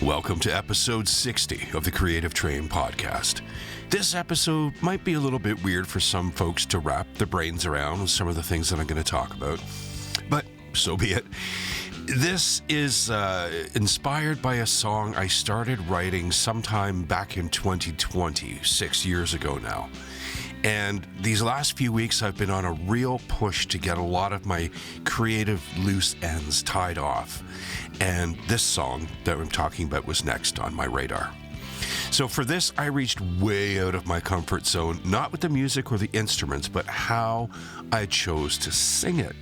Welcome to episode 60 of the Creative Train podcast. This episode might be a little bit weird for some folks to wrap their brains around with some of the things that I'm going to talk about, but so be it. This is inspired by a song I started writing sometime back in 2020, 6 years ago now. And these last few weeks, I've been on a real push to get a lot of my creative loose ends tied off. And this song that I'm talking about was next on my radar. So for this, I reached way out of my comfort zone, not with the music or the instruments, but how I chose to sing it.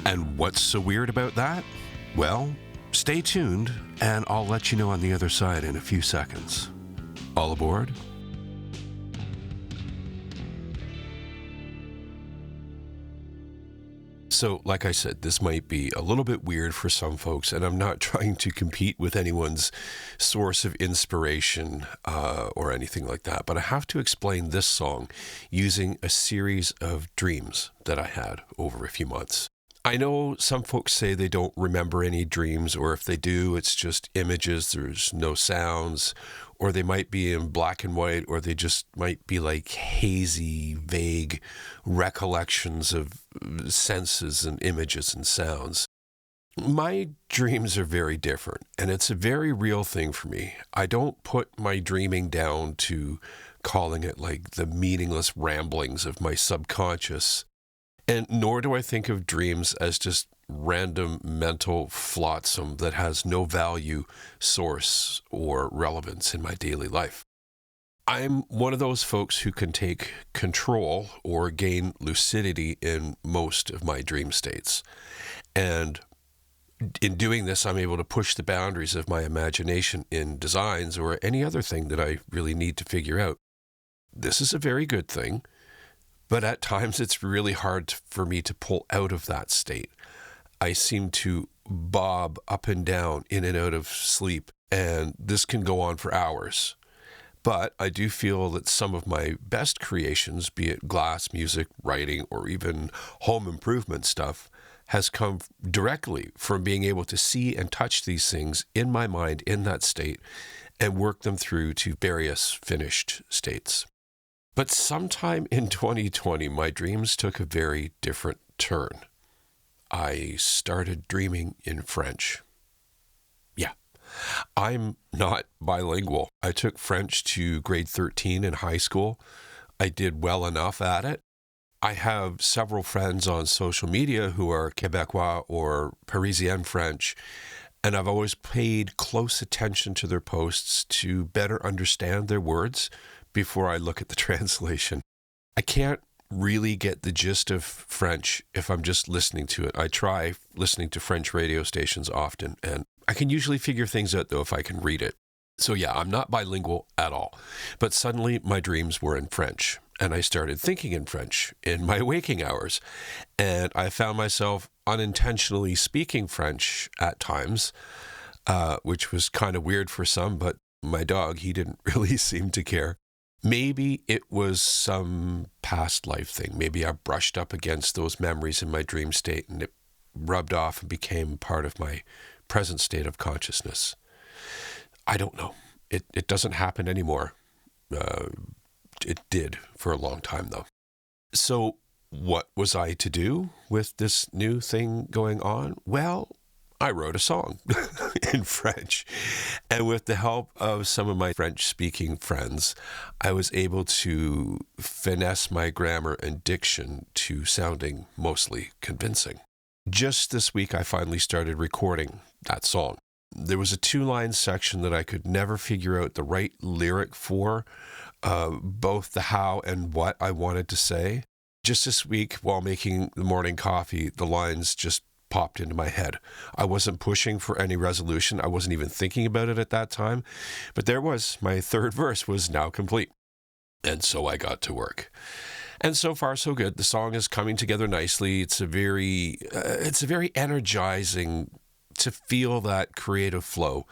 And what's so weird about that? Well, stay tuned, and I'll let you know on the other side in a few seconds. All aboard? So, like I said, this might be a little bit weird for some folks, and I'm not trying to compete with anyone's source of inspiration or anything like that, but I have to explain this song using a series of dreams that I had over a few months. I know some folks say they don't remember any dreams, or if they do, it's just images, there's no sounds, or they might be in black and white, or they just might be like hazy, vague recollections of senses and images and sounds. My dreams are very different, and it's a very real thing for me. I don't put my dreaming down to calling it like the meaningless ramblings of my subconscious. And nor do I think of dreams as just random mental flotsam that has no value, source, or relevance in my daily life. I'm one of those folks who can take control or gain lucidity in most of my dream states. And in doing this, I'm able to push the boundaries of my imagination in designs or any other thing that I really need to figure out. This is a very good thing. But at times, it's really hard for me to pull out of that state. I seem to bob up and down, in and out of sleep, and this can go on for hours. But I do feel that some of my best creations, be it glass, music, writing, or even home improvement stuff, has come directly from being able to see and touch these things in my mind in that state and work them through to various finished states. But sometime in 2020, my dreams took a very different turn. I started dreaming in French. Yeah, I'm not bilingual. I took French to grade 13 in high school. I did well enough at it. I have several friends on social media who are Québécois or Parisienne French, and I've always paid close attention to their posts to better understand their words before I look at the translation. I can't really get the gist of French if I'm just listening to it. I try listening to French radio stations often, and I can usually figure things out, though, if I can read it. So yeah, I'm not bilingual at all. But suddenly my dreams were in French, and I started thinking in French in my waking hours. And I found myself unintentionally speaking French at times, which was kind of weird for some, but my dog, he didn't really seem to care. Maybe it was some past life thing. Maybe I brushed up against those memories in my dream state and it rubbed off and became part of my present state of consciousness. I don't know. It doesn't happen anymore. It did for a long time, though. So what was I to do with this new thing going on? Well, I wrote a song in French. And with the help of some of my French-speaking friends, I was able to finesse my grammar and diction to sounding mostly convincing. Just this week, I finally started recording that song. There was a 2-line section that I could never figure out the right lyric for, both the how and what I wanted to say. Just this week, while making the morning coffee, the lines just popped into my head. I wasn't pushing for any resolution. I wasn't even thinking about it at that time. But there was, my third verse was now complete. And so I got to work. And so far, so good. The song is coming together nicely. It's a very energizing to feel that creative flow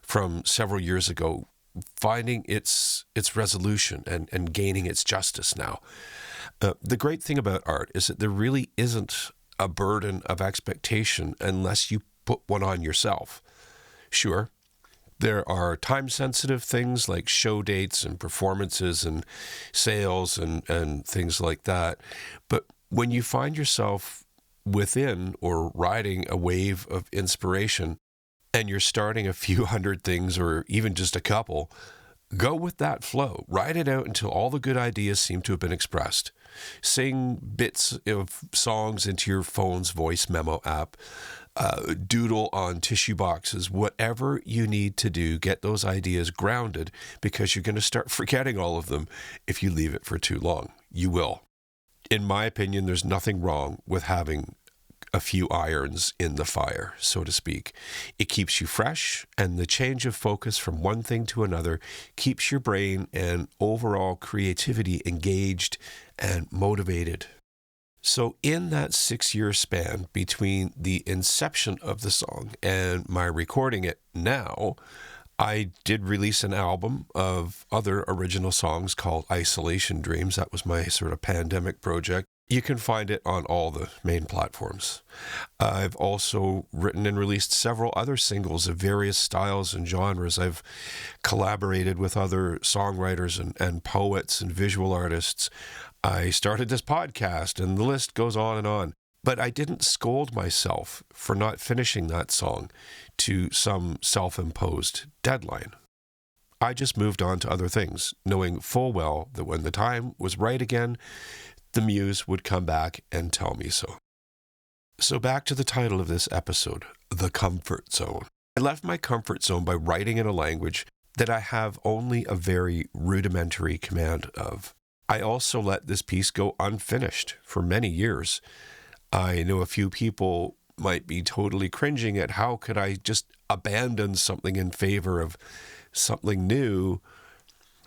from several years ago, finding its resolution and gaining its justice now. The great thing about art is that there really isn't a burden of expectation unless you put one on yourself. Sure, There are time-sensitive things like show dates and performances and sales and things like that. But when you find yourself within or riding a wave of inspiration and you're starting a few hundred things or even just a couple, go with that flow. Ride it out until all the good ideas seem to have been expressed. Sing bits of songs into your phone's voice memo app. Doodle on tissue boxes, whatever you need to do, get those ideas grounded, because you're going to start forgetting all of them if you leave it for too long. You will. In my opinion, there's nothing wrong with having a few irons in the fire, so to speak. It keeps you fresh, and the change of focus from one thing to another keeps your brain and overall creativity engaged and motivated. So in that 6-year span between the inception of the song and my recording it now, I did release an album of other original songs called Isolation Dreams. That was my sort of pandemic project. You can find it on all the main platforms. I've also written and released several other singles of various styles and genres. I've collaborated with other songwriters and poets and visual artists. I started this podcast, and the list goes on and on. But I didn't scold myself for not finishing that song to some self-imposed deadline. I just moved on to other things, knowing full well that when the time was right again, the muse would come back and tell me so. So back to the title of this episode, The Comfort Zone. I left my comfort zone by writing in a language that I have only a very rudimentary command of. I also let this piece go unfinished for many years. I know a few people might be totally cringing at how could I just abandon something in favor of something new,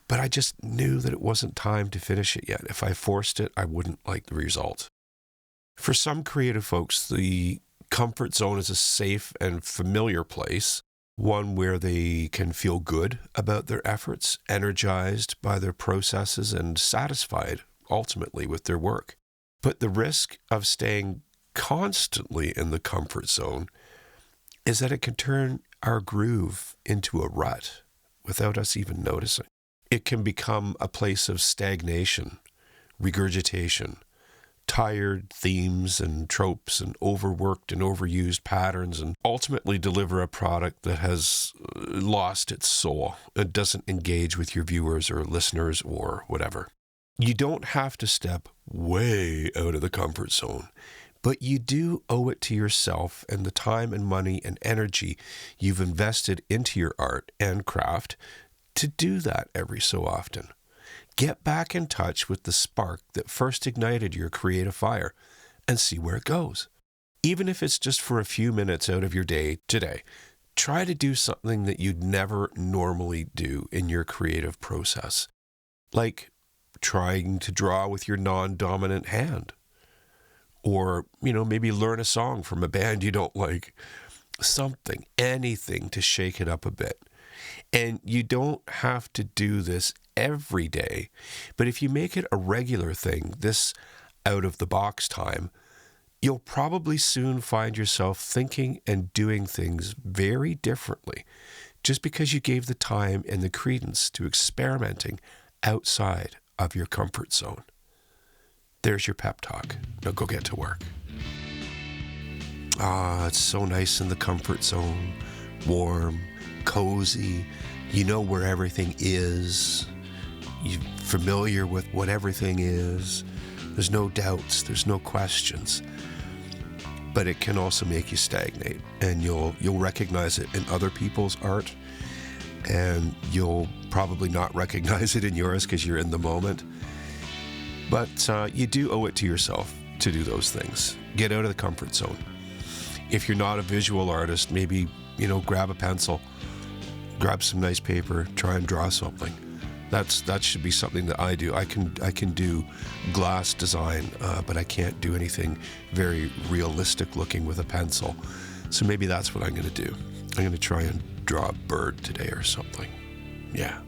but I just knew that it wasn't time to finish it yet. If I forced it, I wouldn't like the result. For some creative folks, the comfort zone is a safe and familiar place, one where they can feel good about their efforts, energized by their processes, and satisfied ultimately with their work. But the risk of staying constantly in the comfort zone is that it can turn our groove into a rut without us even noticing. It can become a place of stagnation, regurgitation, tired themes and tropes and overworked and overused patterns, and ultimately deliver a product that has lost its soul. It doesn't engage with your viewers or listeners or whatever. You don't have to step way out of the comfort zone, but you do owe it to yourself and the time and money and energy you've invested into your art and craft to do that every so often. Get back in touch with the spark that first ignited your creative fire and see where it goes. Even if it's just for a few minutes out of your day today, try to do something that you'd never normally do in your creative process, like trying to draw with your non-dominant hand, or, maybe learn a song from a band you don't like. Something, anything to shake it up a bit. And you don't have to do this every day, but if you make it a regular thing, this out-of-the-box time, you'll probably soon find yourself thinking and doing things very differently, just because you gave the time and the credence to experimenting outside of your comfort zone. There's your pep talk. Now go get to work. It's so nice in the comfort zone, warm, cozy. You know where everything is. You're familiar with what everything is. There's no doubts. There's no questions. But it can also make you stagnate, and you'll recognize it in other people's art, and you'll probably not recognize it in yours because you're in the moment. But you do owe it to yourself to do those things. Get out of the comfort zone. If you're not a visual artist, maybe, grab a pencil, grab some nice paper, try and draw something. That should be something that I do. I can do glass design, but I can't do anything very realistic looking with a pencil. So maybe that's what I'm going to do. I'm going to try and draw a bird today or something. Yeah.